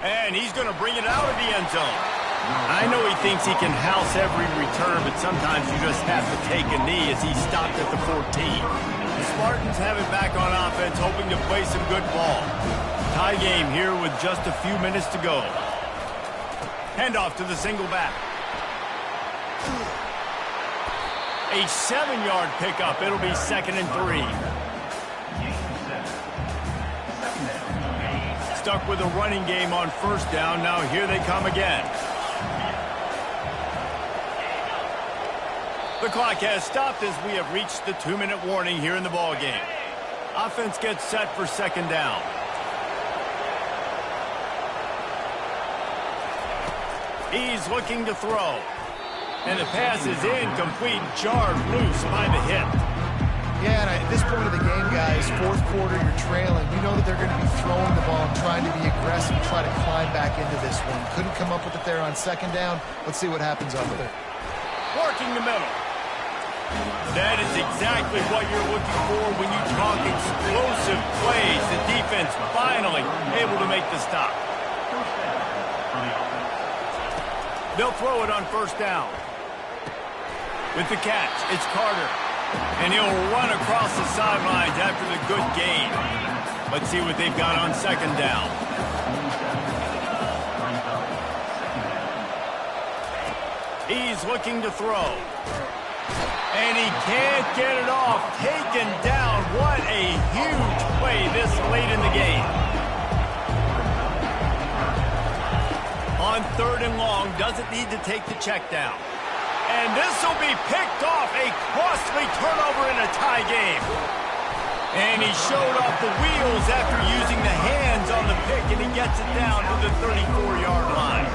And he's going to bring it out of the end zone. I know he thinks he can house every return, but sometimes you just have to take a knee as he stopped at the 14. The Spartans have it back on offense, hoping to play some good ball. Tie game here with just a few minutes to go. Handoff to the single back. A 7-yard pickup. It'll be 2nd and 3. Stuck with a running game on first down. Now here they come again. The clock has stopped as we have reached the 2-minute warning here in the ball game. Offense gets set for 2nd down. He's looking to throw. And the pass is incomplete, jarred loose by the hip. Yeah, and at this point of the game, guys, fourth quarter, you're trailing. You know that they're going to be throwing the ball and trying to be aggressive and try to climb back into this one. Couldn't come up with it there on 2nd down. Let's see what happens over there. Working the middle. That is exactly what you're looking for when you talk explosive plays. The defense finally able to make the stop. They'll throw it on first down. With the catch, it's Carter. And he'll run across the sidelines after the good gain. Let's see what they've got on 2nd down. He's looking to throw. And he can't get it off. Taken down. What a huge play this late in the game. On 3rd and long, doesn't need to take the check down. And this will be picked off. A costly turnover in a tie game. And he showed off the wheels after using the hands on the pick, and he gets it down to the 34-yard line.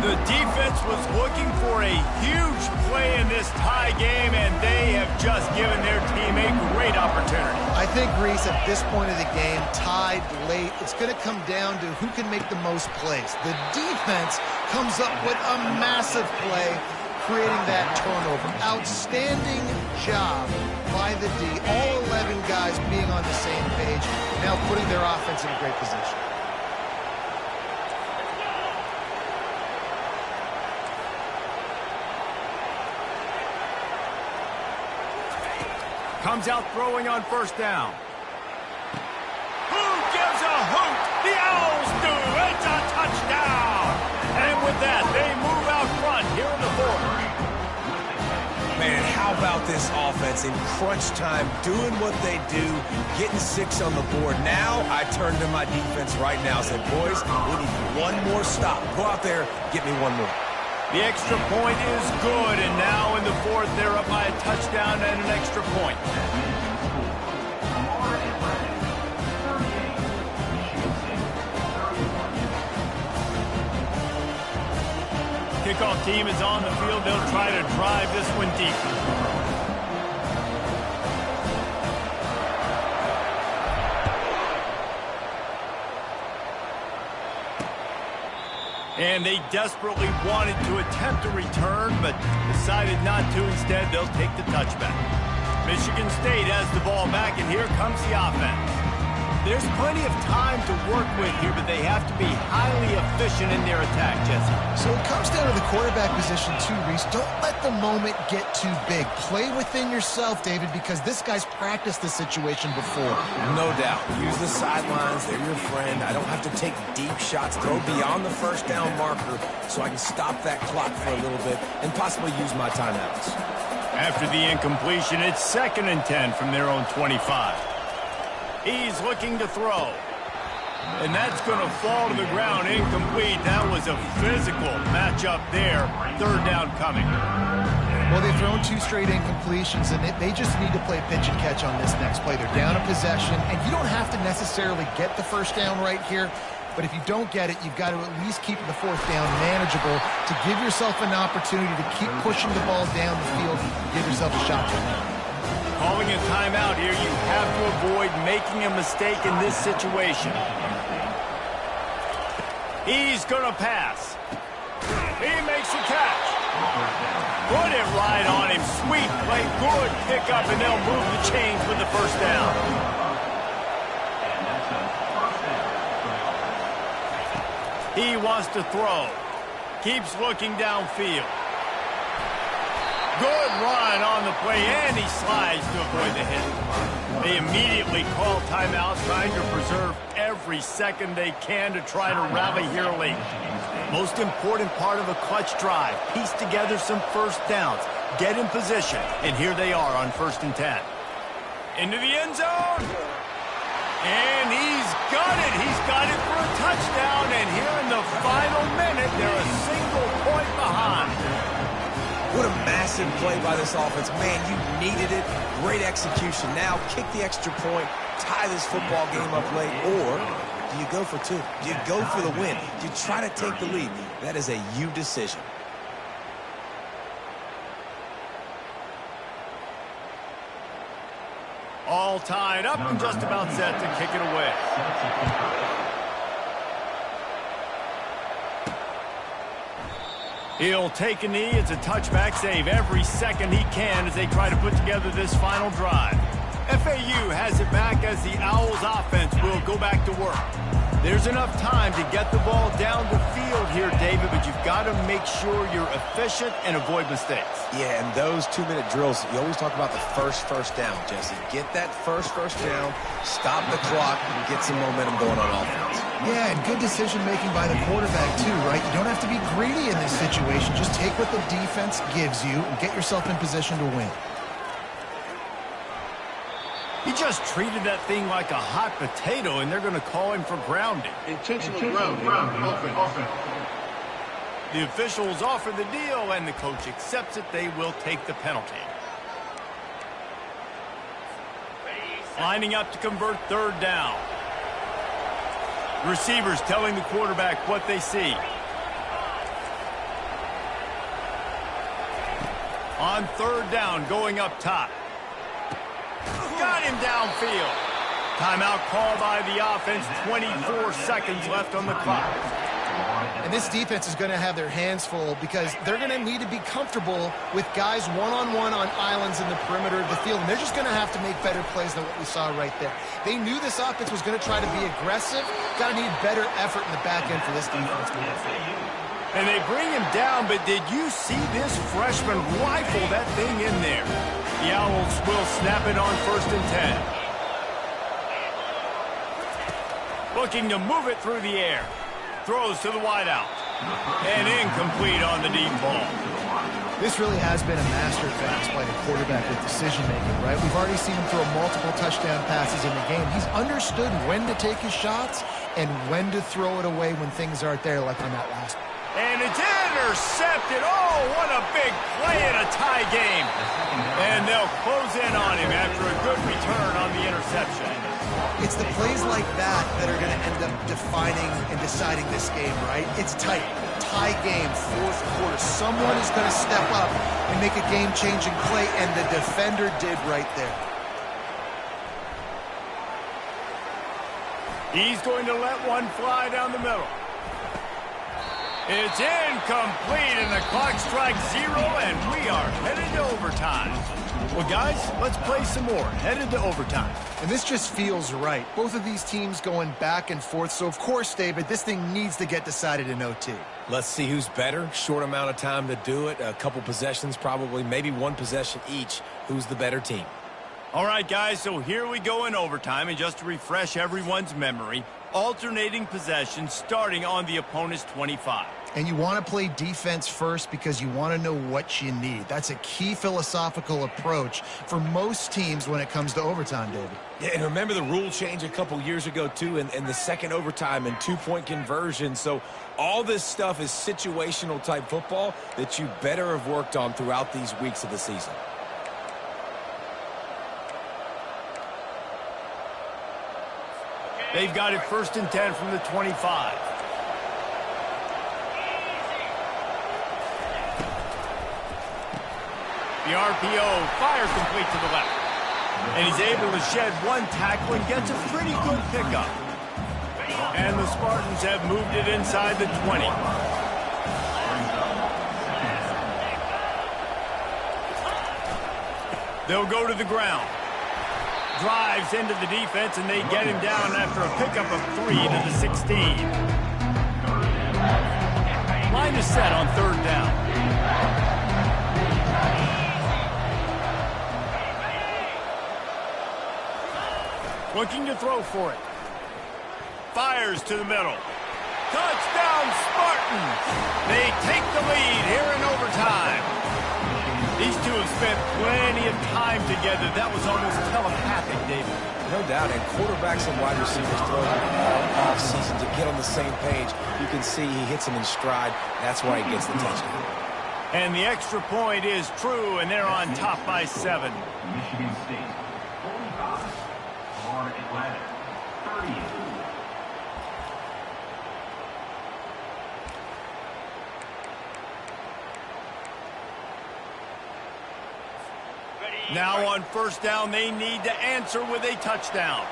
The defense was looking for a huge play in this tie game, and they have just given their team a great opportunity. I think, Reese, at this point of the game, tied late, it's going to come down to who can make the most plays. The defense comes up with a massive play, creating that turnover. Outstanding job by the D. All 11 guys being on the same page, now putting their offense in a great position. Comes out throwing on first down. Who gives a hoot? The Owls do. It's a touchdown. And with that, they move out front here in the fourth. Man, how about this offense in crunch time, doing what they do, getting 6 on the board. Now I turn to my defense right now and said, boys, we need one more stop. Go out there, get me one more. The extra point is good, and now in the fourth, they're up by a touchdown and an extra point. Kickoff team is on the field. They'll try to drive this one deep. And they desperately wanted to attempt a return, but decided not to. Instead, they'll take the touchback. Michigan State has the ball back, and here comes the offense. There's plenty of time to work with here, but they have to be highly efficient in their attack, Jesse. So it comes down to the quarterback position too, Reese. Don't let the moment get too big. Play within yourself, David, because this guy's practiced this situation before. No doubt. Use the sidelines. They're your friend. I don't have to take deep shots. Throw beyond the first down marker so I can stop that clock for a little bit and possibly use my timeouts. After the incompletion, it's 2nd and 10 from their own 25. He's looking to throw. And that's going to fall to the ground incomplete. That was a physical matchup there. 3rd down coming. Well, they've thrown 2 straight incompletions, and they just need to play pitch and catch on this next play. They're down a possession, and you don't have to necessarily get the first down right here, but if you don't get it, you've got to at least keep the 4th down manageable to give yourself an opportunity to keep pushing the ball down the field and give yourself a shot to win. Calling a timeout here, you have to avoid making a mistake in this situation. He's going to pass. He makes the catch. Put it right on him. Sweet play. Good pickup, and they'll move the chains with the first down. He wants to throw. Keeps looking downfield. Good run on the play, and he slides to avoid the hit. They immediately call timeout, trying to preserve every second they can to try to rally here late. Most important part of a clutch drive, piece together some first downs, get in position, and here they are on 1st and 10. Into the end zone, and he's got it. He's got it for a touchdown, and here in the final minute, they're a single point behind. What a massive play by this offense. Man, you needed it. Great execution. Now kick the extra point, tie this football game up late, or do you go for 2? Do you go for the win? Do you try to take the lead? That is a you decision. All tied up and just about set to kick it away. He'll take a knee. It's a touchback save every second he can as they try to put together this final drive. FAU has it back as the Owls offense will go back to work. There's enough time to get the ball down the field here, David, but you've got to make sure you're efficient and avoid mistakes. Yeah, and those 2-minute drills, you always talk about the first down, Jesse. Get that first down, stop the clock, and get some momentum going on offense. Yeah, and good decision-making by the quarterback, too, right? You don't have to be greedy in this situation. Just take what the defense gives you and get yourself in position to win. He just treated that thing like a hot potato, and they're going to call him for grounding. Intentional grounding. The officials offer the deal, and the coach accepts it. They will take the penalty. Lining up to convert 3rd down. Receivers telling the quarterback what they see. On 3rd down, going up top. Got him downfield. Timeout call by the offense. 24 seconds left on the clock. And this defense is going to have their hands full because they're going to need to be comfortable with guys one-on-one on islands in the perimeter of the field. And they're just going to have to make better plays than what we saw right there. They knew this offense was going to try to be aggressive. Got to need better effort in the back end for this defense. And they bring him down, but did you see this freshman rifle that thing in there? The Owls will snap it on 1st and 10. Looking to move it through the air. Throws to the wideout. And incomplete on the deep ball. This really has been a masterclass by the quarterback with decision-making, right? We've already seen him throw multiple touchdown passes in the game. He's understood when to take his shots and when to throw it away when things aren't there, like on that last one. And it's intercepted. Oh, what a big play in a tie game. And they'll close in on him after a good return on the interception. It's the plays like that that are going to end up defining and deciding this game, right? It's tight. Tie game, 4th quarter. Someone is going to step up and make a game-changing play, and the defender did right there. He's going to let one fly down the middle. It's incomplete, and the clock strikes 0, and we are headed to overtime. Well, guys, let's play some more. Headed to overtime. And this just feels right. Both of these teams going back and forth, so of course, David, this thing needs to get decided in OT. Let's see who's better. Short amount of time to do it. A couple possessions, probably, maybe 1 possession each. Who's the better team? All right, guys, so here we go in overtime, and just to refresh everyone's memory, alternating possessions starting on the opponent's 25. And you want to play defense first because you want to know what you need. That's a key philosophical approach for most teams when it comes to overtime, David. Yeah, and remember the rule change a couple years ago, too, and the second overtime and two-point conversion. So all this stuff is situational type football that you better have worked on throughout these weeks of the season. They've got it 1st and 10 from the 25. The RPO fires complete to the left. And he's able to shed one tackle and gets a pretty good pickup. And the Spartans have moved it inside the 20. They'll go to the ground. Drives into the defense, and they get him down after a pickup of 3 to the 16. Line is set on 3rd down. Looking to throw for it. Fires to the middle. Touchdown, Spartans! They take the lead here in overtime. These two have spent plenty of time together. That was almost telepathic, David. No doubt, and quarterbacks and wide receivers throw all offseason to get on the same page. You can see he hits them in stride. That's why he gets the touchdown. And the extra point is true, and they're on top by 7. Michigan State, 45. For Atlanta, 30. Now on 1st down, they need to answer with a touchdown.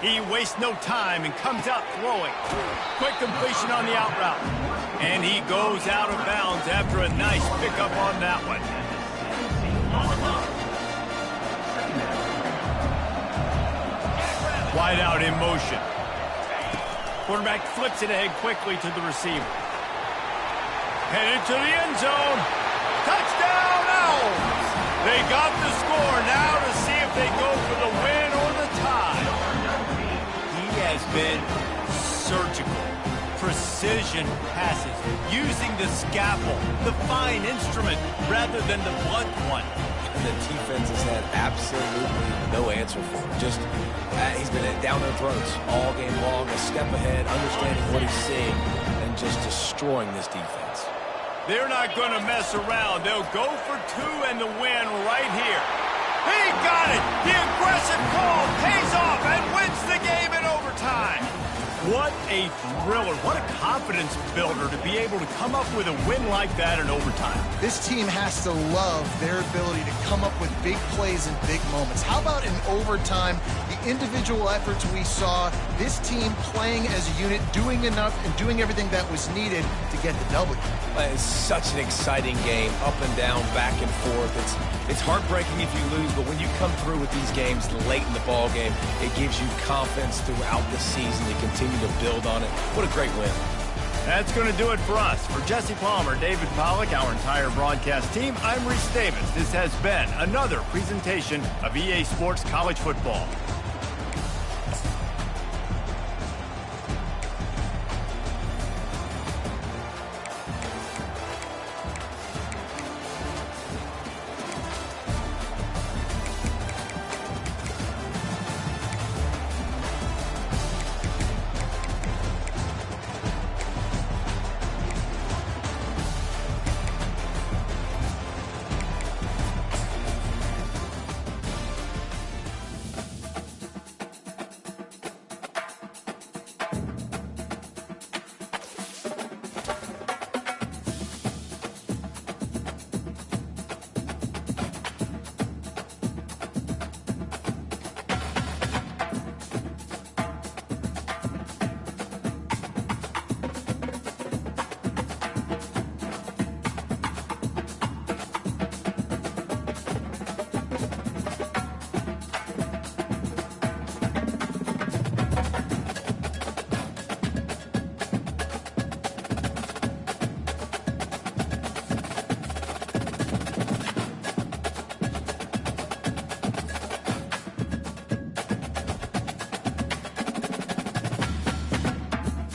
He wastes no time and comes out throwing. Quick completion on the out route. And he goes out of bounds after a nice pickup on that one. Wide out in motion. Quarterback flips it ahead quickly to the receiver. Headed to the end zone. Touchdown, Owls! They got the score now to see if they go for the win or the tie. He has been surgical. Precision passes, using the scalpel, the fine instrument, rather than the blunt one. And the defense has had absolutely no answer for him. Just, he's been down their throats all game long, a step ahead, understanding what he's seeing, and just destroying this defense. They're not going to mess around. They'll go for 2 and the win right here. He got it! The aggressive call pays off and wins the game in overtime. What a thriller. What a confidence builder to be able to come up with a win like that in overtime. This team has to love their ability to come up with big plays and big moments. How about in overtime, the individual efforts we saw, this team playing as a unit, doing enough and doing everything that was needed to get the W. It's such an exciting game, up and down, back and forth. It's heartbreaking if you lose, but when you come through with these games late in the ball game, it gives you confidence throughout the season to continue to build on it. What a great win. That's going to do it for us. For Jesse Palmer, David Pollack, our entire broadcast team, I'm Reese Davis. This has been another presentation of EA Sports College Football.